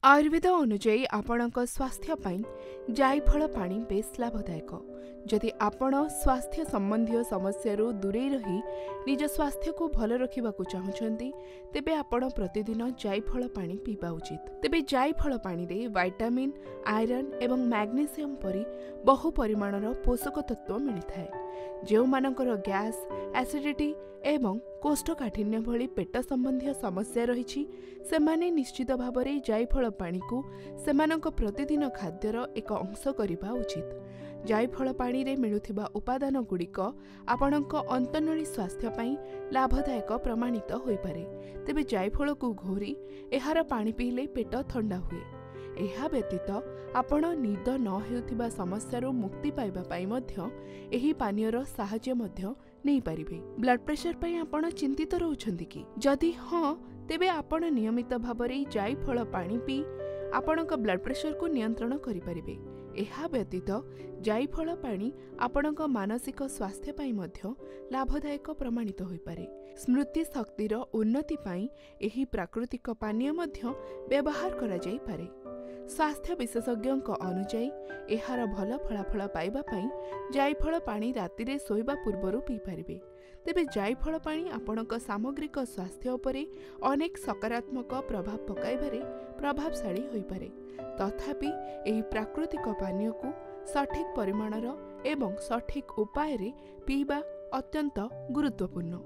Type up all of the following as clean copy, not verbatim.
आयुर्वेद अनुଯାयी आपणक स्वास्थ्य पाई जायफल पानी बेस लाभदायक। जदि आपण स्वास्थ्य संबंधी समस्या दूरे रही निज स्वास्थ्य को भल रखा चाहते तेबे आपण प्रतिदिन जायफल पानी पीवा उचित। तेबे जायफल पानी रे विटामिन, आयरन एवं मैग्नेशियम परी बहु परिमाणर पोषक तत्व मिलता है। जो मानकर गैस, एसिडिटी एवं कोष्ठकाठिन्य भली पेट संबंधी समस्या रही सेमाने निश्चित भाव में जायफल पानी को सेमानक प्रतिदिन खाद्यर एक अंश करने उचित। जायफल पानी रे मिलुथिबा उपादान गुड़िक आपणक अंतनली स्वास्थ्य पाई लाभदायक प्रमाणित होई पारे। तेबे जायफल को घोरी एहार पानी पीले पेट ठंडा हुए। एहा व्यतीत आपण निद न हेउथिबा समस्यारू मुक्ति पाइबा पाई मध्य एही पानीयर साहाय्य मध्य नहीं पारिबे। ब्लड प्रेशर पाई आपण चिंतित रहउछंती कि? जदि हां तेबे आपण नियमित भाव में जायफल पानी पी आपणक ब्लड प्रेशर को नियंत्रण करि पारिबे। एहा व्यतीत जायफल पानी आपणक मानसिक स्वास्थ्य पाई मध्य लाभदायक प्रमाणित होई पारे। स्मृति शक्तिर उन्नति पाई एही प्राकृतिक पानीय मध्य व्यवहार करा जाई पारे। स्वास्थ्य विशेषज्ञों अनुजाई एहार भल फलाफल पाइबा पाई जायफल पानी राति रे सोइबा पूर्वरु पी पारिबे। तेबे जायफल पानी आपणक सामग्रिक स्वास्थ्य उपरे अनेक सकारात्मक प्रभाव पकाइबारे प्रभावशाली होई पारे। तथापि एही प्राकृतिक पानीय को सठिक परिमाणर एवं सठिक उपाय रे पीबा अत्यंत गुरुत्वपूर्ण।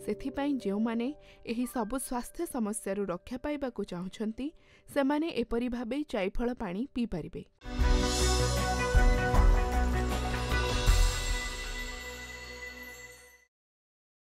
सेथिपाई जो माने एही सबु स्वास्थ्य समस्या रक्षा पाइबा को चाहुछंती सेमाने एपरि भाबे जायफल पानी पी पारिबे।